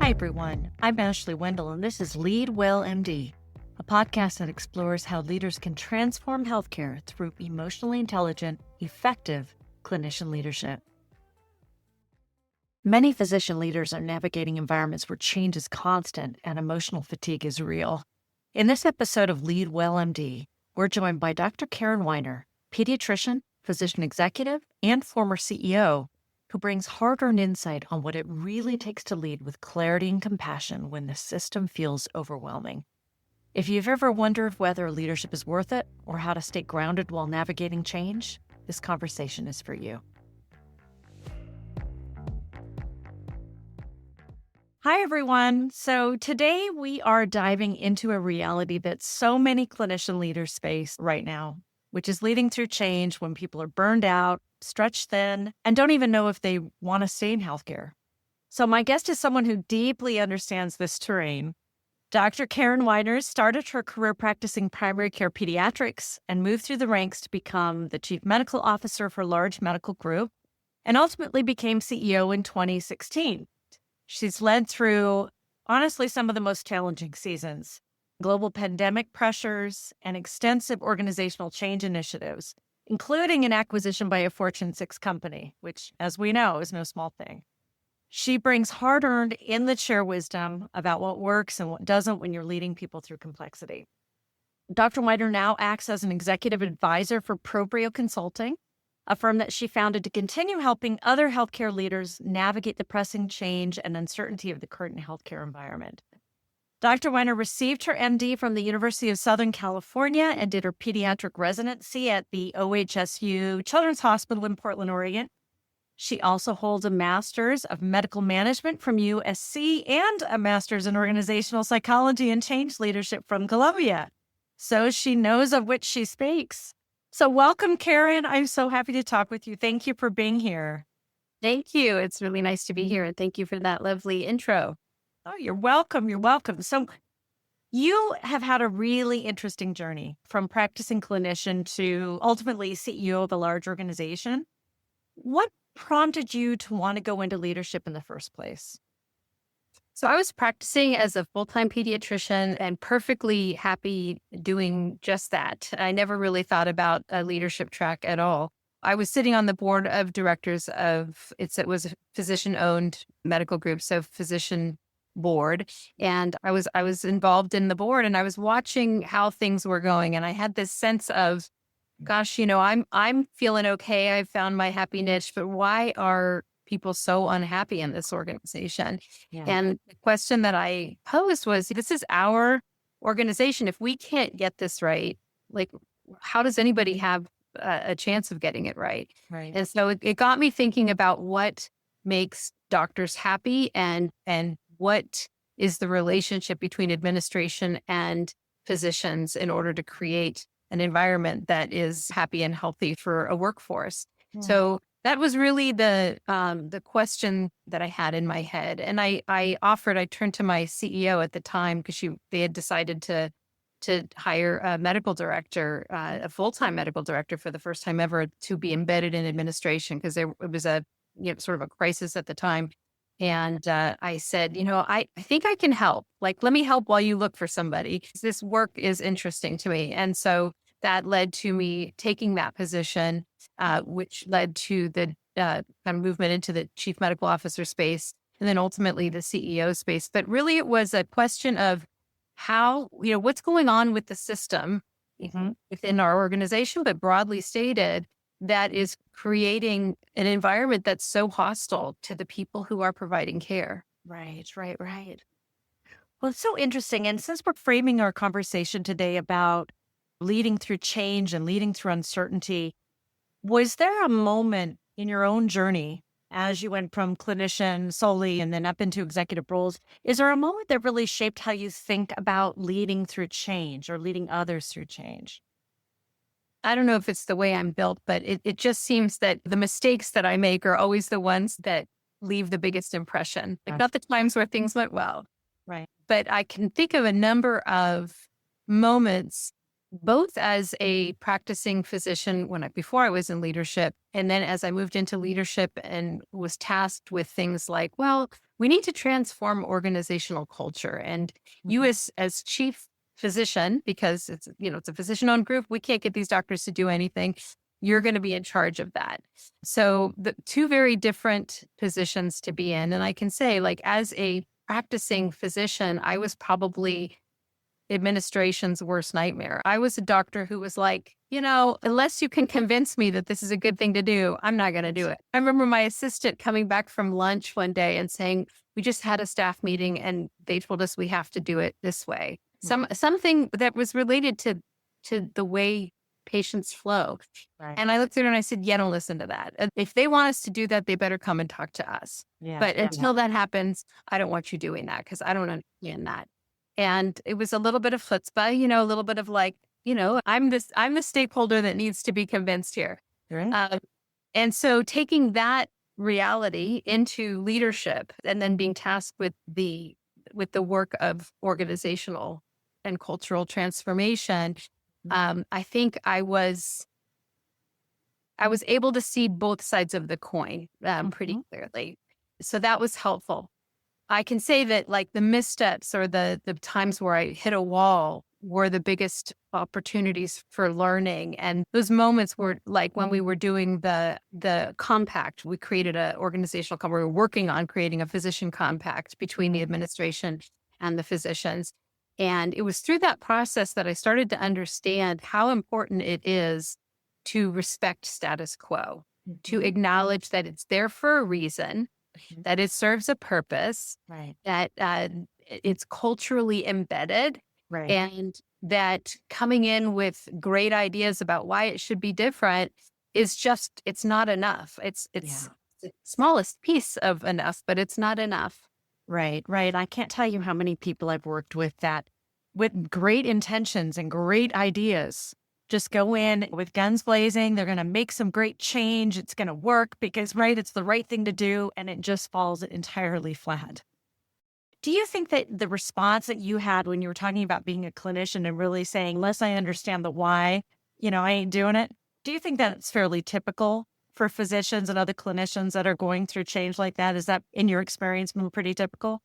Hi, everyone. I'm Ashley Wendell, and this is Lead Well MD, a podcast that explores how leaders can transform healthcare through emotionally intelligent, effective clinician leadership. Many physician leaders are navigating environments where change is constant and emotional fatigue is real. In this episode of Lead Well MD, we're joined by Dr. Karen Weiner, pediatrician, physician executive, and former CEO, who brings hard-earned insight on what it really takes to lead with clarity and compassion when the system feels overwhelming. If you've ever wondered whether leadership is worth it or how to stay grounded while navigating change, this conversation is for you. Hi, everyone. So today we are diving into a reality that so many clinician leaders face right now, which is leading through change when people are burned out, stretched thin, and don't even know if they want to stay in healthcare. So my guest is someone who deeply understands this terrain. Dr. Karen Weiner started her career practicing primary care pediatrics and moved through the ranks to become the chief medical officer for a large medical group and ultimately became CEO in 2016. She's led through, honestly, some of the most challenging seasons, global pandemic pressures, and extensive organizational change initiatives, including an acquisition by a Fortune 6 company, which, as we know, is no small thing. She brings hard-earned, in-the-chair wisdom about what works and what doesn't when you're leading people through complexity. Dr. Weiner now acts as an executive advisor for Proprio Consulting, a firm that she founded to continue helping other healthcare leaders navigate the pressing change and uncertainty of the current healthcare environment. Dr. Weiner received her MD from the University of Southern California and did her pediatric residency at the OHSU Children's Hospital in Portland, Oregon. She also holds a master's of medical management from USC and a master's in organizational psychology and change leadership from Columbia. So she knows of which she speaks. So welcome, Karen. I'm so happy to talk with you. Thank you for being here. Thank you. It's really nice to be here. And thank you for that lovely intro. Oh, you're welcome. You're welcome. So you have had a really interesting journey from practicing clinician to ultimately CEO of a large organization. What prompted you to want to go into leadership in the first place? So I was practicing as a full-time pediatrician and perfectly happy doing just that. I never really thought about a leadership track at all. I was sitting on the board of directors of, it was a physician-owned medical group, so physician board. And I was involved in the board and I was watching how things were going. And I had this sense of, gosh, I'm feeling okay. I found my happy niche, but why are people so unhappy in this organization? Yeah. And the question that I posed was, this is our organization. If we can't get this right, like, how does anybody have a chance of getting it right? Right. And so it got me thinking about what makes doctors happy and what is the relationship between administration and physicians in order to create an environment that is happy and healthy for a workforce. Yeah. So that was really the question that I had in my head. And I turned to my CEO at the time because they had decided to hire a medical director, a full-time medical director for the first time ever to be embedded in administration because it was a sort of a crisis at the time. And I said, I think I can help. Like, let me help while you look for somebody. This work is interesting to me. And so that led to me taking that position, which led to the kind of movement into the chief medical officer space and then ultimately the CEO space. But really, it was a question of how, what's going on with the system within our organization, but broadly stated, that is creating an environment that's so hostile to the people who are providing care. Right. Well, it's so interesting. And since we're framing our conversation today about leading through change and leading through uncertainty, was there a moment in your own journey as you went from clinician solely and then up into executive roles? Is there a moment that really shaped how you think about leading through change or leading others through change? I don't know if it's the way I'm built, but it just seems that the mistakes that I make are always the ones that leave the biggest impression. Like, not the times where things went well. Right. But I can think of a number of moments, both as a practicing physician before I was in leadership, and then as I moved into leadership and was tasked with things like, well, we need to transform organizational culture. And you Mhm. as chief physician, because it's, it's a physician-owned group, we can't get these doctors to do anything. You're going to be in charge of that. So the two very different positions to be in. And I can say, like, as a practicing physician, I was probably administration's worst nightmare. I was a doctor who was like, unless you can convince me that this is a good thing to do, I'm not going to do it. I remember my assistant coming back from lunch one day and saying, we just had a staff meeting and they told us we have to do it this way. Something that was related to the way patients flow. Right. And I looked at her and I said, yeah, don't listen to that. If they want us to do that, they better come and talk to us. Yeah. But Yeah. until that happens, I don't want you doing that because I don't understand that. And it was a little bit of chutzpah, a little bit of like, I'm the stakeholder that needs to be convinced here. Right. Um, and so taking that reality into leadership and then being tasked with the work of organizational and cultural transformation, I think I was able to see both sides of the coin pretty Mhm. clearly. So that was helpful. I can say that like the missteps or the times where I hit a wall were the biggest opportunities for learning. And those moments were like when we were doing the compact, we created an organizational compact. We were working on creating a physician compact between the administration and the physicians. And it was through that process that I started to understand how important it is to respect status quo, to Mhm. acknowledge that it's there for a reason, Mhm. that it serves a purpose, Right. that it's culturally embedded, Right. and that coming in with great ideas about why it should be different is just, it's not enough. It's Yeah. the smallest piece of enough, but it's not enough. Right. Right. I can't tell you how many people I've worked with that with great intentions and great ideas just go in with guns blazing. They're going to make some great change. It's going to work because, right, it's the right thing to do. And it just falls entirely flat. Do you think that the response that you had when you were talking about being a clinician and really saying, unless I understand the why, I ain't doing it? Do you think that it's fairly typical for physicians and other clinicians that are going through change like that? Is that, in your experience, been pretty typical?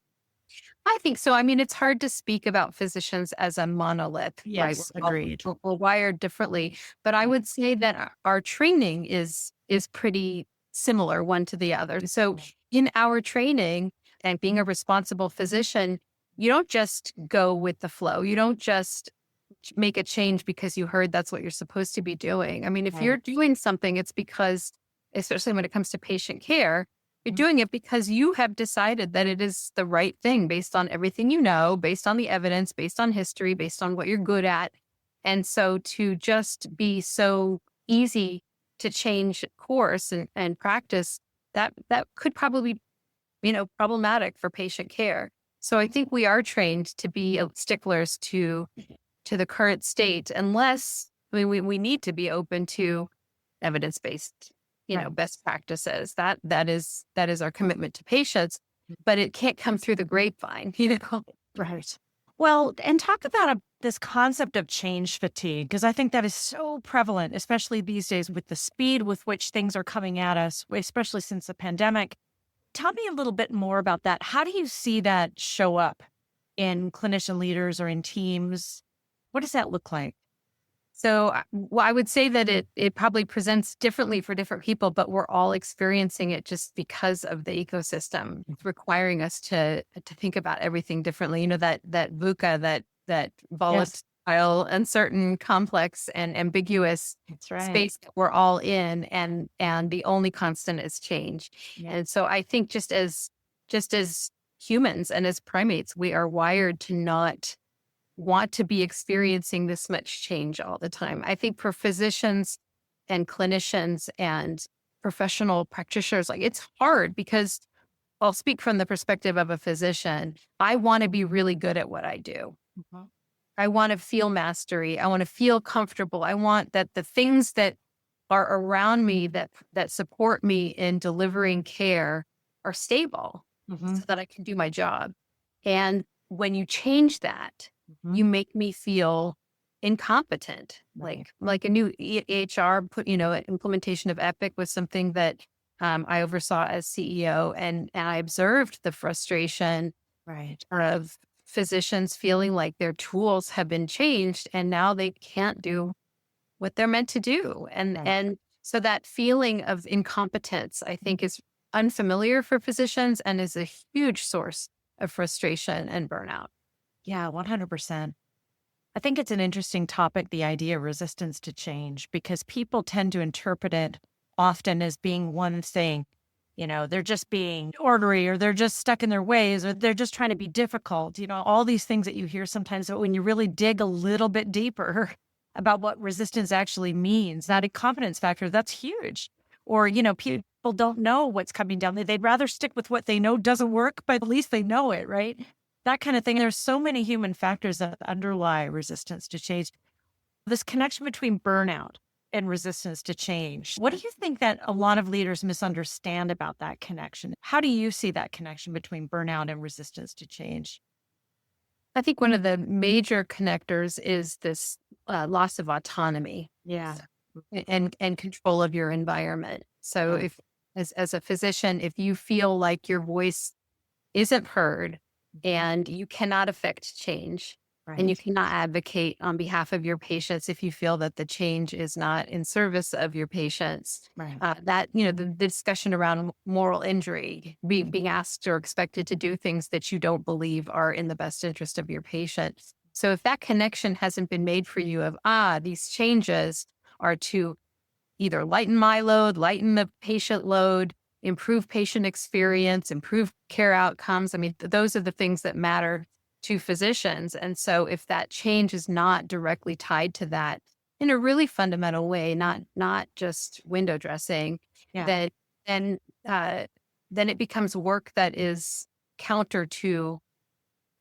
I think so. I mean, it's hard to speak about physicians as a monolith, right? Yes, agreed. We're wired differently, but I would say that our training is pretty similar one to the other. So in our training and being a responsible physician, you don't just go with the flow. You don't just make a change because you heard that's what you're supposed to be doing. I mean, if Right. you're doing something, it's because, especially when it comes to patient care, you're Mhm. doing it because you have decided that it is the right thing based on everything you know, based on the evidence, based on history, based on what you're good at. And so to just be so easy to change course and practice, that could probably be, problematic for patient care. So I think we are trained to be sticklers to the current state, unless we need to be open to evidence-based, Right. best practices. That is our commitment to patients, but it can't come through the grapevine, Right. Well, and talk about this concept of change fatigue, because I think that is so prevalent, especially these days with the speed with which things are coming at us, especially since the pandemic. Tell me a little bit more about that. How do you see that show up in clinician leaders or in teams? What does that look like? So, well, I would say that it probably presents differently for different people, but we're all experiencing it just because of the ecosystem. It's requiring us to think about everything differently. That VUCA, that Yes, volatile, uncertain, complex, and ambiguous that's right. space that we're all in, and the only constant is change. Yeah. And so, I think just as humans and as primates, we are wired to not want to be experiencing this much change all the time. I think for physicians and clinicians and professional practitioners, like, it's hard because I'll speak from the perspective of a physician. I want to be really good at what I do. Mhm. I want to feel mastery. I want to feel comfortable. I want that the things that are around me that support me in delivering care are stable Mhm. so that I can do my job. And when you change that, Mhm. you make me feel incompetent. Right. Like a new EHR implementation of Epic was something that I oversaw as CEO, and I observed the frustration Right. of physicians feeling like their tools have been changed and now they can't do what they're meant to do. Right. And so that feeling of incompetence, I think, is unfamiliar for physicians and is a huge source of frustration and burnout. Yeah, 100%. I think it's an interesting topic, the idea of resistance to change, because people tend to interpret it often as being one thing. They're just being ornery or they're just stuck in their ways or they're just trying to be difficult, all these things that you hear sometimes. But when you really dig a little bit deeper about what resistance actually means, that incompetence factor, that's huge. Or, people don't know what's coming down. They'd rather stick with what they know doesn't work, but at least they know it, right? That kind of thing. There's so many human factors that underlie resistance to change. This connection between burnout and resistance to change. What do you think that a lot of leaders misunderstand about that connection? How do you see that connection between burnout and resistance to change? I think one of the major connectors is this loss of autonomy Yeah. and control of your environment. So Yeah. if as a physician, if you feel like your voice isn't heard and you cannot affect change and you Right. cannot advocate on behalf of your patients if you feel that the change is not in service of your patients, Right. that, the discussion around moral injury, being asked or expected to do things that you don't believe are in the best interest of your patient. So if that connection hasn't been made for you of, these changes are to either lighten my load, lighten the patient load, improve patient experience, improve care outcomes. I mean, those are the things that matter to physicians. And so if that change is not directly tied to that in a really fundamental way, not just window dressing, Yeah. that then then it becomes work that is counter to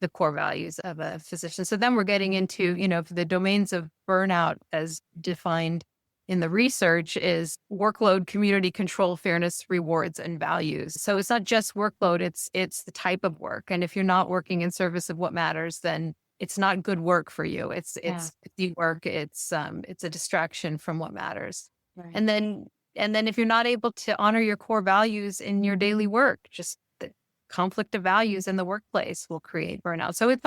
the core values of a physician. So then we're getting into, the domains of burnout as defined in the research is workload, community control, fairness, rewards, and values. So it's not just workload, it's the type of work. And if you're not working in service of what matters, then it's not good work for you. Yeah. It's the work, it's a distraction from what matters. Right. And then if you're not able to honor your core values in your daily work, just the conflict of values in the workplace will create burnout. So it's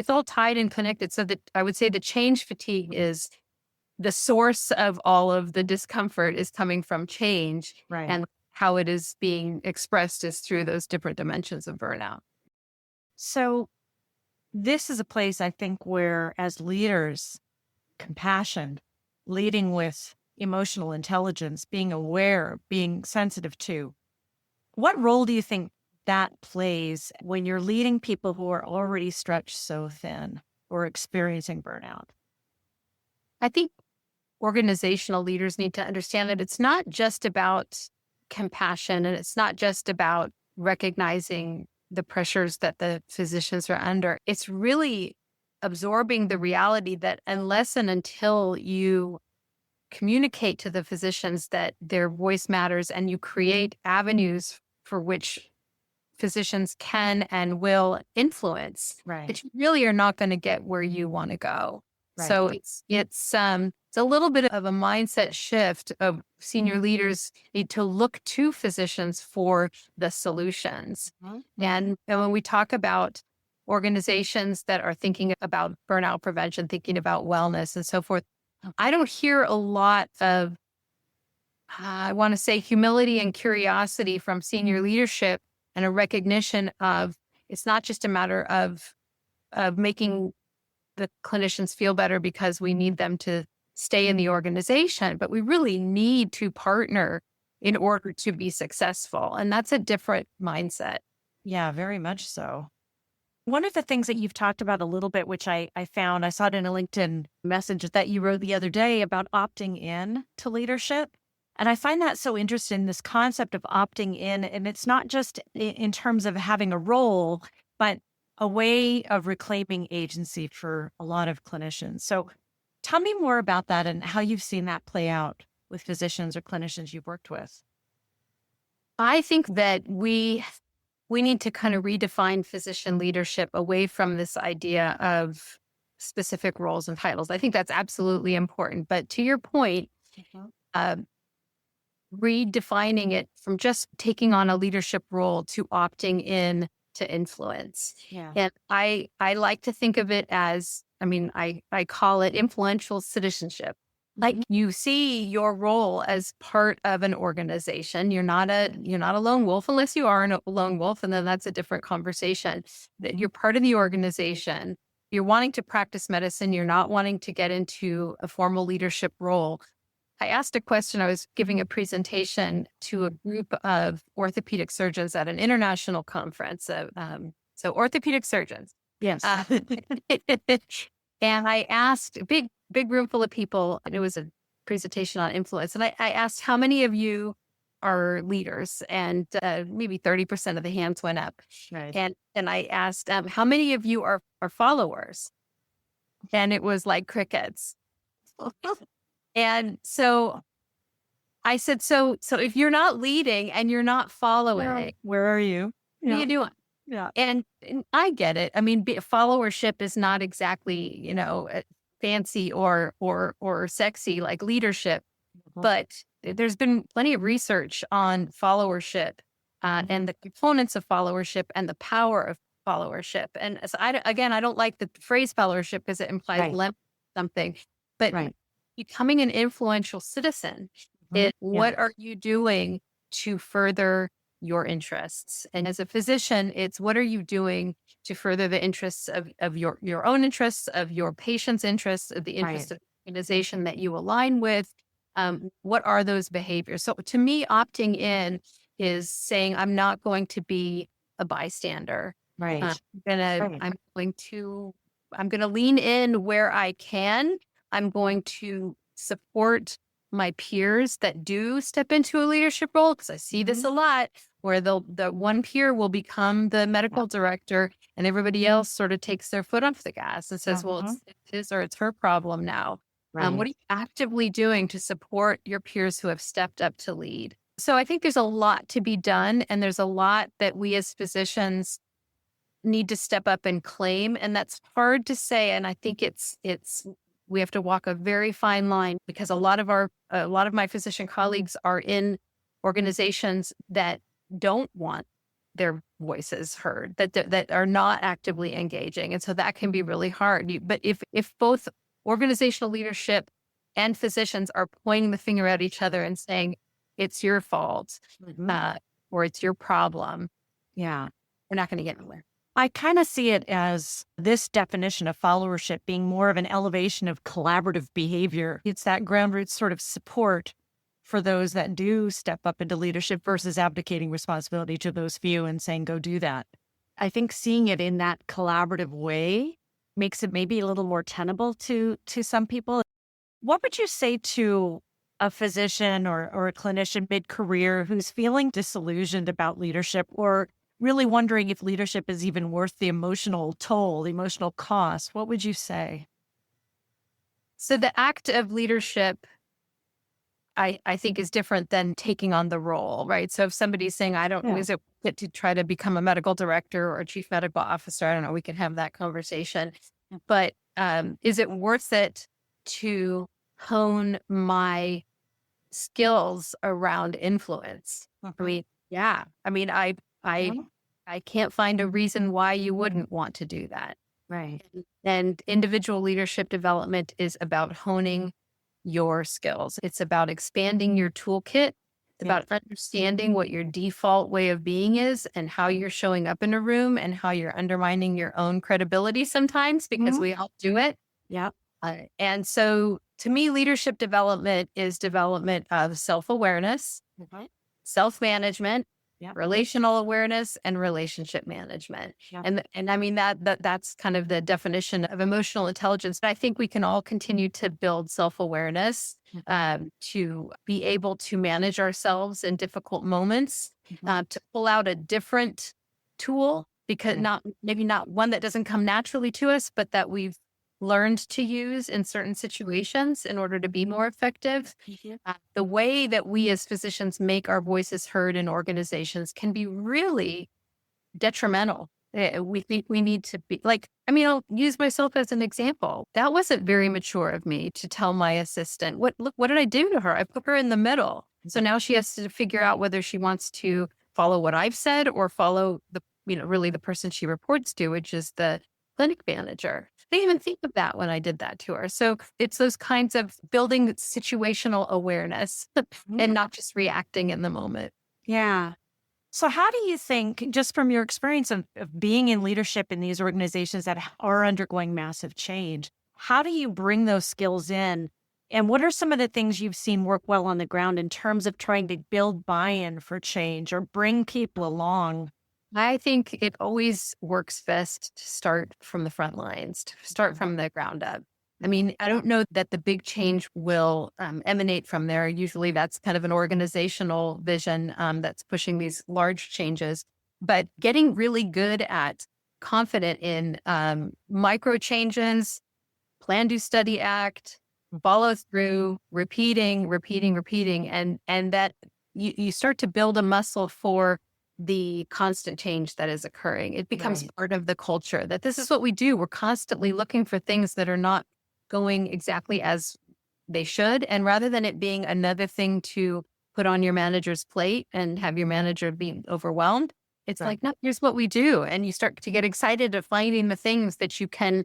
all tied and connected. So that I would say the change fatigue is the source of all of the discomfort is coming from change, Right. and how it is being expressed is through those different dimensions of burnout. So this is a place I think where, as leaders, compassion, leading with emotional intelligence, being aware, being sensitive to, what role do you think that plays when you're leading people who are already stretched so thin or experiencing burnout? I think organizational leaders need to understand that it's not just about compassion and it's not just about recognizing the pressures that the physicians are under. It's really absorbing the reality that unless and until you communicate to the physicians that their voice matters and you create avenues for which physicians can and will influence, Right. that you really are not going to get where you want to go. Right. So it's a little bit of a mindset shift of senior leaders need to look to physicians for the solutions. Mhm. And when we talk about organizations that are thinking about burnout prevention, thinking about wellness and so forth, I don't hear a lot of I want to say humility and curiosity from senior leadership and a recognition of it's not just a matter of making the clinicians feel better because we need them to stay in the organization, but we really need to partner in order to be successful. And that's a different mindset. Yeah, very much so. One of the things that you've talked about a little bit, which I found, I saw it in a LinkedIn message that you wrote the other day about opting in to leadership. And I find that so interesting, this concept of opting in. And it's not just in terms of having a role, but a way of reclaiming agency for a lot of clinicians. So tell me more about that and how you've seen that play out with physicians or clinicians you've worked with. I think that we need to kind of redefine physician leadership away from this idea of specific roles and titles. I think that's absolutely important. But to your point, Mhm. uh, redefining it from just taking on a leadership role to opting in to influence. Yeah. And I like to think of it as, I call it influential citizenship. Like you see your role as part of an organization. You're not a lone wolf unless you are a lone wolf, and then that's a different conversation. That you're part of the organization. You're wanting to practice medicine. You're not wanting to get into a formal leadership role. I asked a question. I was giving a presentation to a group of orthopedic surgeons at an international conference. So orthopedic surgeons. Yes. Uh, and I asked a big room full of people, and it was a presentation on influence. And I asked, how many of you are leaders? And maybe 30% of the hands went up. Right. And I asked, how many of you are followers? And it was like crickets. And so I said, so if you're not leading and you're not following, Where are you? what are you doing? Yeah. And I get it. I mean, followership is not exactly, fancy or sexy like leadership, but there's been plenty of research on followership and the components of followership and the power of followership. And so I don't like the phrase followership because it implies something, but becoming an influential citizen is what are you doing to further your interests? And as a physician, it's what are you doing to further the interests of your own interests, of your patient's interests, of the interests of the organization that you align with? What are those behaviors? So to me, opting in is saying, I'm not going to be a bystander. Right. I'm going to lean in where I can. I'm going to support my peers that do step into a leadership role, because I see this a lot, where the one peer will become the medical director and everybody else sort of takes their foot off the gas and says, well, it's his or it's her problem now. What are you actively doing to support your peers who have stepped up to lead? So I think there's a lot to be done, and there's a lot that we as physicians need to step up and claim. And that's hard to say. And I think we have to walk a very fine line, because a lot of my physician colleagues are in organizations that don't want their voices heard, that are not actively engaging. And so that can be really hard. But if both organizational leadership and physicians are pointing the finger at each other and saying, it's your fault, or it's your problem, we're not going to get anywhere. I kind of see it as this definition of followership being more of an elevation of collaborative behavior. It's that ground root sort of support for those that do step up into leadership versus abdicating responsibility to those few and saying, go do that. I think seeing it in that collaborative way makes it maybe a little more tenable to some people. What would you say to a physician or a clinician mid-career who's feeling disillusioned about leadership, or really wondering if leadership is even worth the emotional toll, the emotional cost? What would you say? So the act of leadership, I think, is different than taking on the role, right? So if somebody's saying, is it fit to try to become a medical director or a chief medical officer? I don't know, we can have that conversation. But is it worth it to hone my skills around influence? I can't find a reason why you wouldn't want to do that. Right. And individual leadership development is about honing your skills. It's about expanding your toolkit. It's about understanding what your default way of being is and how you're showing up in a room and how you're undermining your own credibility sometimes, because we all do it. Yeah. And so to me, leadership development is development of self-awareness, self-management, relational awareness, and relationship management. And I mean, that's kind of the definition of emotional intelligence. But I think we can all continue to build self-awareness to be able to manage ourselves in difficult moments, to pull out a different tool, because maybe not one that doesn't come naturally to us, but that we've learned to use in certain situations in order to be more effective. The way that we as physicians make our voices heard in organizations can be really detrimental. We think we need to be I'll use myself as an example. That wasn't very mature of me to tell my assistant, what did I do to her? I put her in the middle. So now she has to figure out whether she wants to follow what I've said or follow really the person she reports to, which is the clinic manager. They didn't even think of that when I did that to her. So it's those kinds of building situational awareness and not just reacting in the moment. Yeah. So, how do you think, just from your experience of being in leadership in these organizations that are undergoing massive change, how do you bring those skills in? And what are some of the things you've seen work well on the ground in terms of trying to build buy in for change or bring people along? I think it always works best to start from the front lines, to start from the ground up. I mean, I don't know that the big change will emanate from there. Usually that's kind of an organizational vision that's pushing these large changes. But getting really good at confident in micro changes, plan, do, study, act, follow through, repeating, and that you start to build a muscle for the constant change that is occurring. It becomes Right. part of the culture that this is what we do. We're constantly looking for things that are not going exactly as they should. And rather than it being another thing to put on your manager's plate and have your manager be overwhelmed, it's Right. like, no, here's what we do. And you start to get excited of finding the things that you can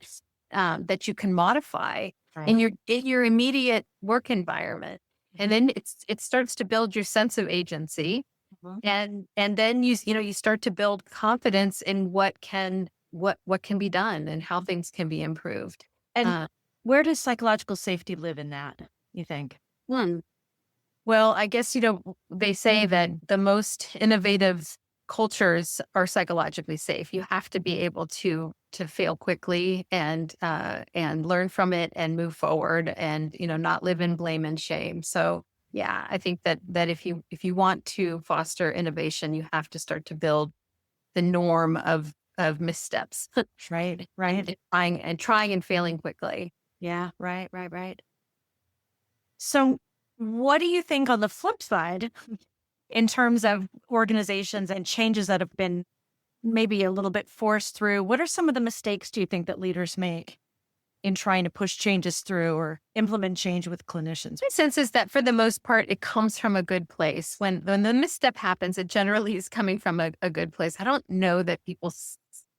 modify Right. in your immediate work environment. And then it starts to build your sense of agency. Mhm. And then you start to build confidence in what can be done and how things can be improved. And Uh, where does psychological safety live in that, you think? hmm. Well, I guess they say that the most innovative cultures are psychologically safe. You have to be able to fail quickly and learn from it and move forward and not live in blame and shame. So yeah, I think that if you want to foster innovation, you have to start to build the norm of missteps Right. Right. and trying and failing quickly. Yeah. Right. Right. Right. So, what do you think on the flip side in terms of organizations and changes that have been maybe a little bit forced through? What are some of the mistakes do you think that leaders make in trying to push changes through or implement change with clinicians? My sense is that for the most part, it comes from a good place. When the misstep happens, it generally is coming from a good place. I don't know that people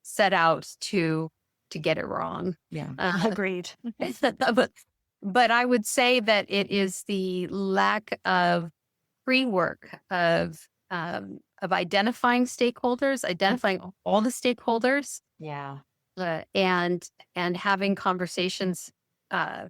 set out to get it wrong. Yeah. Uh, Agreed. but but I would say that it is the lack of pre-work of identifying stakeholders, identifying all the stakeholders, Yeah. and having conversations uh,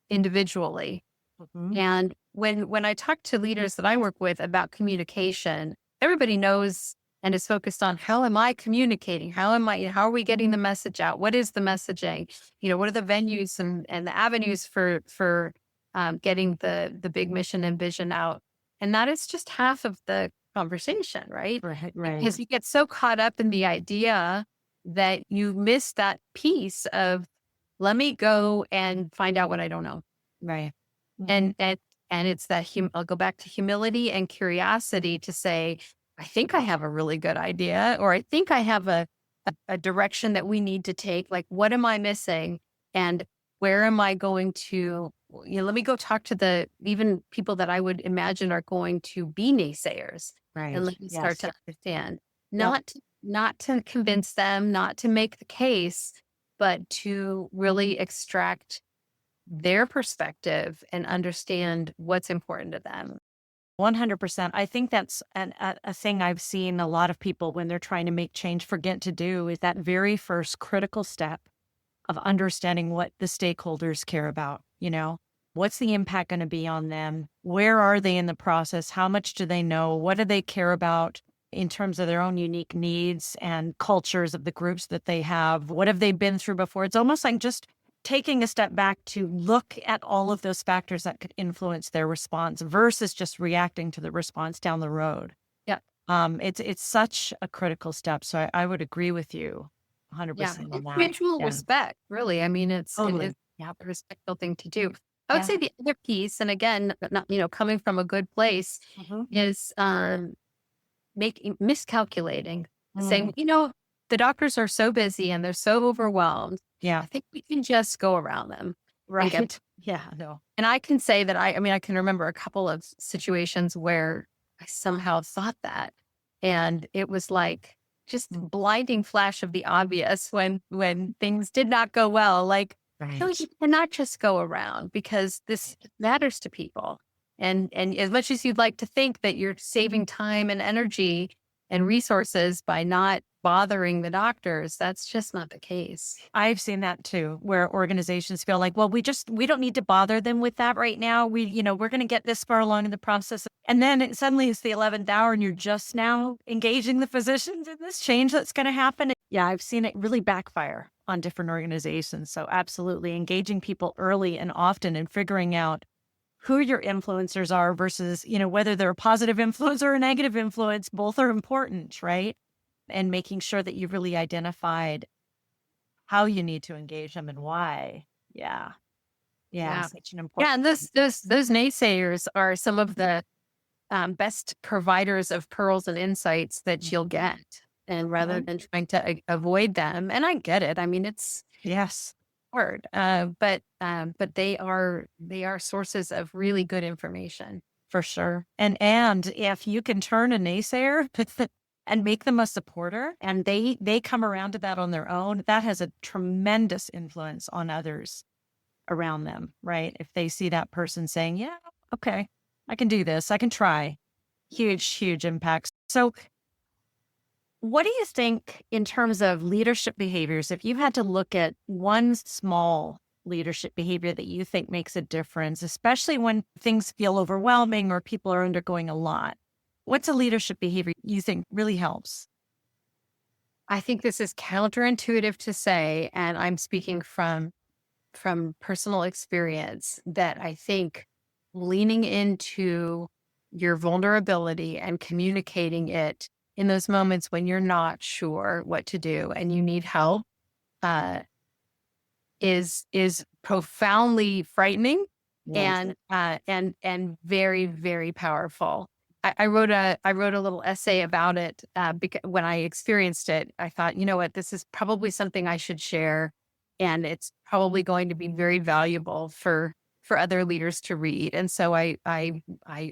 individually. Mhm. And when I talk to leaders that I work with about communication, everybody knows and is focused on how am I communicating? How are we getting the message out? What is the messaging? What are the venues and the avenues for getting the big mission and vision out? And that is just half of the conversation, right? Right. Right. Because you get so caught up in the idea that you miss that piece of let me go and find out what I don't know. Right. And it's that I'll go back to humility and curiosity to say, I think I have a really good idea, or I think I have a direction that we need to take. Like, what am I missing? And where am I going to, let me go talk to the even people that I would imagine are going to be naysayers and Right. let me start Yes. to understand. Yep. Not to convince them, not to make the case, but to really extract their perspective and understand what's important to them. 100%. I think that's a thing I've seen a lot of people when they're trying to make change forget to do is that very first critical step of understanding what the stakeholders care about. What's the impact going to be on them? Where are they in the process? How much do they know? What do they care about in terms of their own unique needs and cultures of the groups that they have? What have they been through before? It's almost like just taking a step back to look at all of those factors that could influence their response versus just reacting to the response down the road. Yeah. It's such a critical step. So I would agree with you Yeah. 100% on It's that. mutual Yeah. respect, really. I mean, it is Totally. Yeah. a respectful thing to do. I would Yeah. say the other piece, and again, not, coming from a good place Mhm. is making miscalculating, Mm. saying, the doctors are so busy and they're so overwhelmed. Yeah. I think we can just go around them. Right. Yeah, no. And I can say that I mean, I can remember a couple of situations where I somehow thought that. And it was like just blinding flash of the obvious when things did not go well. Like, no, Right. you cannot just go around because this matters to people. And as much as you'd like to think that you're saving time and energy and resources by not bothering the doctors, that's just not the case. I've seen that too, where organizations feel like, well, we don't need to bother them with that right now. We're going to get this far along in the process. And then suddenly it's the 11th hour and you're just now engaging the physicians in this change that's going to happen. Yeah, I've seen it really backfire on different organizations. So absolutely engaging people early and often and figuring out who your influencers are versus, whether they're a positive influence or a negative influence, both are important, right? And making sure that you've really identified how you need to engage them and why. Yeah. Yeah. Yeah. Such an Yeah. important. And those naysayers are some of the best providers of pearls and insights that you'll get. And rather than trying to avoid them, and I get it. I mean, it's Yes, hard, but they are sources of really good information. for sure. And if you can turn a naysayer and make them a supporter and they come around to that on their own, that has a tremendous influence on others around them, right? If they see that person saying, yeah, okay, I can do this, I can try. Huge, huge impacts. So what do you think in terms of leadership behaviors, if you had to look at one small leadership behavior that you think makes a difference, especially when things feel overwhelming or people are undergoing a lot, what's a leadership behavior you think really helps? I think this is counterintuitive to say, and I'm speaking from personal experience, that I think leaning into your vulnerability and communicating it in those moments when you're not sure what to do and you need help uh, is profoundly frightening Yes. and very, very powerful. I wrote a little essay about it because when I experienced it, I thought, you know what, this is probably something I should share, and it's probably going to be very valuable for other leaders to read. And so I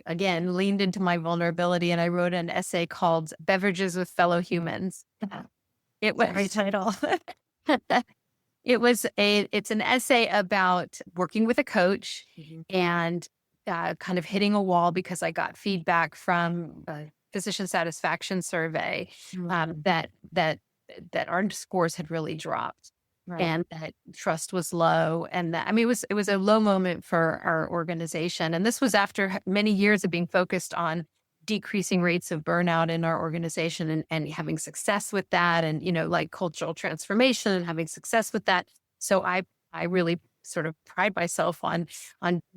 again leaned into my vulnerability, and I wrote an essay called "Beverages with Fellow Humans." It Great was title. it's an essay about working with a coach Mhm. and kind of hitting a wall because I got feedback from a physician satisfaction survey Mhm. that our scores had really dropped Right. and that trust was low, and that, I mean, it was a low moment for our organization. And this was after many years of being focused on decreasing rates of burnout in our organization and having success with that, and like cultural transformation and having success with that. So I really sort of pride myself on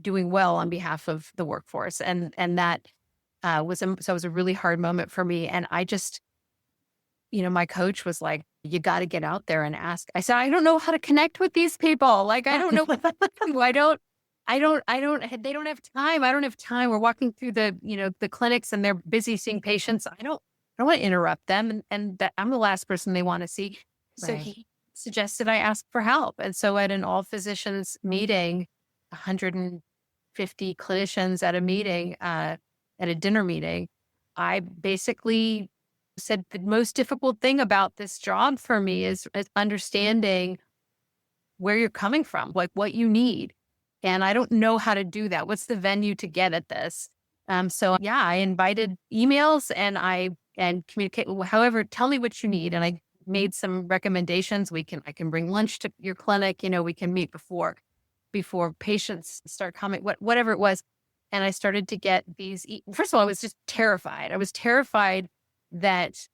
doing well on behalf of the workforce, and that so it was a really hard moment for me. And I just, my coach was like, you got to get out there and ask. I said, I don't know how to connect with these people. Like, I don't know what to do. They don't have time. I don't have time. We're walking through the clinics and they're busy seeing patients. I don't want to interrupt them. And that I'm the last person they want to see. So Right. he suggested I ask for help. And so at an all physicians meeting, 150 clinicians at a meeting, at a dinner meeting, I basically said the most difficult thing about this job for me is understanding where you're coming from, like what you need. And I don't know how to do that. What's the venue to get at this? So yeah, I invited emails and communicate. However, tell me what you need. And I made some recommendations. I can bring lunch to your clinic. We can meet before patients start coming, whatever it was. And I started to get these. First of all, I was just terrified. I was terrified that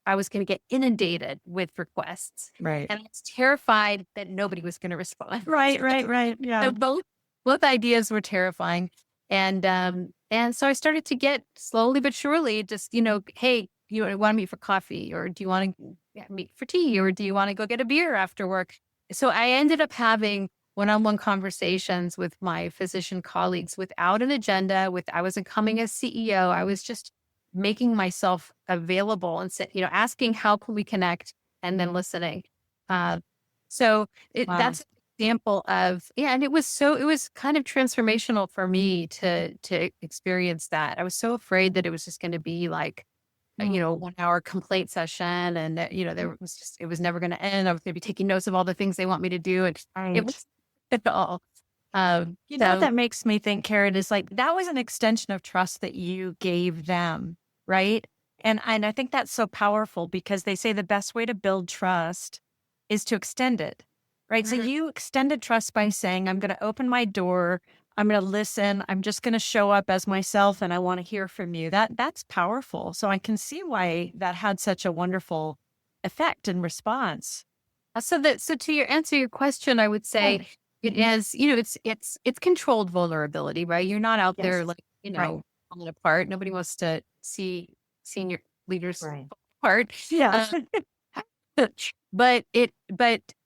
I was going to get inundated with requests, Right. and I was terrified that nobody was going to respond. Right. Right. Right. Yeah. So both ideas were terrifying, and so I started to get slowly but surely just, hey, you want to meet for coffee, or do you want to meet for tea, or do you want to go get a beer after work? So I ended up having one-on-one conversations with my physician colleagues without an agenda. I wasn't coming as CEO. I was just making myself available and asking how can we connect, and then listening. So Wow. that's example of, yeah, and it was kind of transformational for me to experience that. I was so afraid that it was just going to be like, Mm, 1 hour complaint session, and that, there was just, it was never going to end. I was going to be taking notes of all the things they want me to do, and it right. was at all. You know what So that makes me think, Karen, is like that was an extension of trust that you gave them, right? And I think that's so powerful because they say the best way to build trust is to extend it, right? So Mhm. you extended trust by saying, I'm going to open my door, I'm going to listen, I'm just going to show up as myself and I want to hear from you. That's powerful. So I can see why that had such a wonderful effect and response. So to answer your question, I would Yeah. say it is, it's controlled vulnerability, right? You're not out there Yes. like, Right. falling apart. Nobody wants to see senior leaders Right. fall apart. Yeah. Uh, but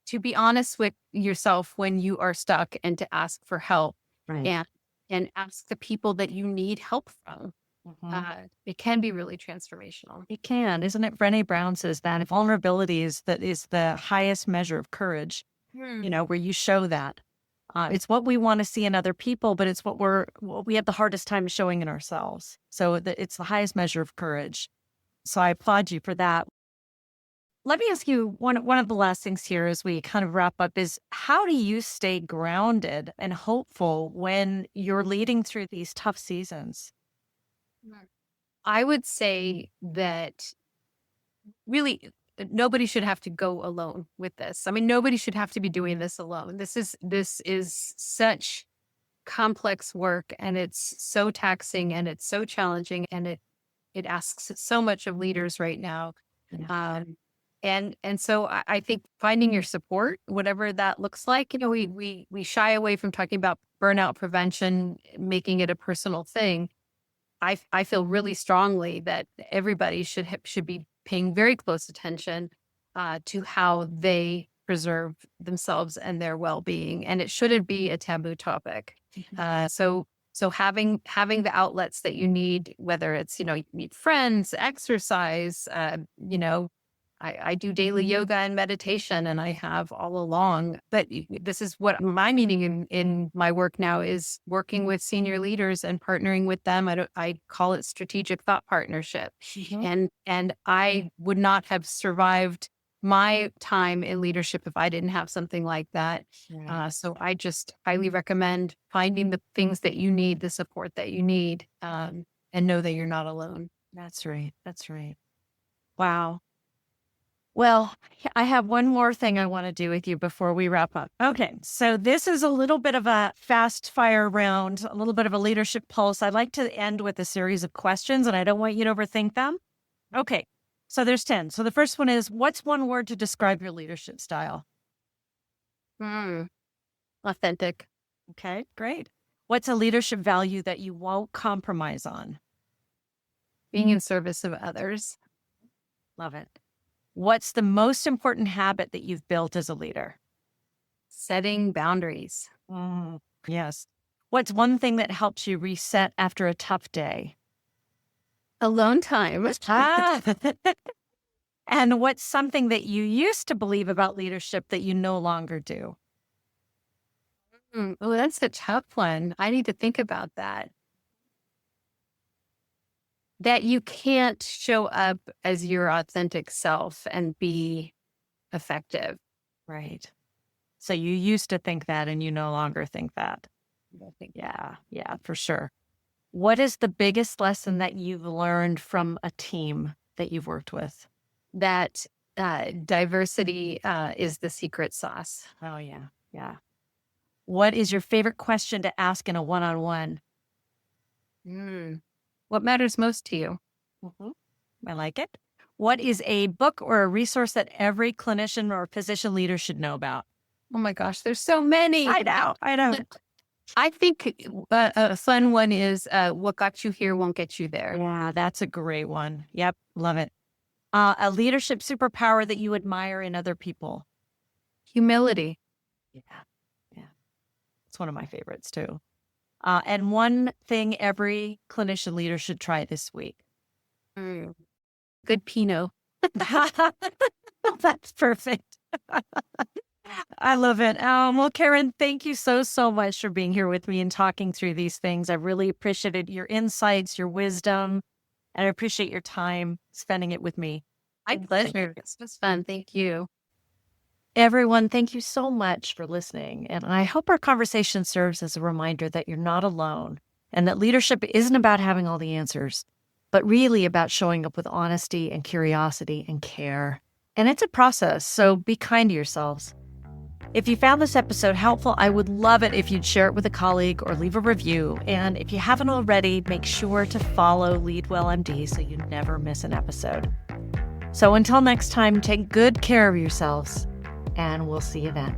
to be honest with yourself when you are stuck, and to ask for help, Right. and ask the people that you need help from, Mhm. it can be really transformational. It can, isn't it? Brené Brown says that vulnerability is the highest measure of courage, Hmm. where you show that. It's what we want to see in other people, but it's what we have the hardest time showing in ourselves. So it's the highest measure of courage. So I applaud you for that. Let me ask you one of the last things here as we kind of wrap up is how do you stay grounded and hopeful when you're leading through these tough seasons? I would say that really nobody should have to go alone with this. I mean, nobody should have to be doing this alone. This is such complex work, and it's so taxing, and it's so challenging, and it asks so much of leaders right now. Yeah. And so I think finding your support, whatever that looks like, we shy away from talking about burnout prevention, making it a personal thing. I feel really strongly that everybody should be paying very close attention to how they preserve themselves and their well being, and it shouldn't be a taboo topic. Mhm. So having the outlets that you need, whether it's you need friends, exercise, I do daily yoga and meditation, and I have all along. But this is what my meaning in my work now is working with senior leaders and partnering with them. I call it strategic thought partnership, Mhm. and I would not have survived my time in leadership if I didn't have something like that. Right. So I just highly recommend finding the things that you need, the support that you need, and know that you're not alone. That's right. That's right. Wow. Well, I have one more thing I want to do with you before we wrap up. Okay. So this is a little bit of a fast fire round, a little bit of a leadership pulse. I'd like to end with a series of questions and I don't want you to overthink them. Okay. So there's 10. So the first one is what's one word to describe your leadership style? Mm, authentic. Okay. Great. What's a leadership value that you won't compromise on? Being in service of others. Love it. What's the most important habit that you've built as a leader? Setting boundaries. Yes. What's one thing that helps you reset after a tough day? Alone time. Ah. And what's something that you used to believe about leadership that you no longer do? Oh, that's a tough one. I need to think about that. That you can't show up as your authentic self and be effective. Right. So you used to think that and you no longer think that. I think Yeah. Yeah, for sure. What is the biggest lesson that you've learned from a team that you've worked with? that diversity is the secret sauce. Oh, yeah. Yeah. What is your favorite question to ask in a one on one? Mm. What matters most to you? I like it. What is a book or a resource that every clinician or physician leader should know about? Oh my gosh, there's so many. I know. I know. I think a fun one is What Got You Here Won't Get You There. Yeah, that's a great one. Yep. Love it. A leadership superpower that you admire in other people. Humility. Yeah. Yeah. It's one of my favorites too. And one thing every clinician leader should try this week. Mm. Good Pinot. That's perfect. I love it. Well, Karen, thank you so much for being here with me and talking through these things. I really appreciated your insights, your wisdom, and I appreciate your time spending it with me. My pleasure. This was fun. Thank you. Everyone, thank you so much for listening. And I hope our conversation serves as a reminder that you're not alone and that leadership isn't about having all the answers, but really about showing up with honesty and curiosity and care. And it's a process, so be kind to yourselves. If you found this episode helpful, I would love it if you'd share it with a colleague or leave a review. And if you haven't already, make sure to follow Lead Well MD so you never miss an episode. So until next time, take good care of yourselves, and we'll see you then.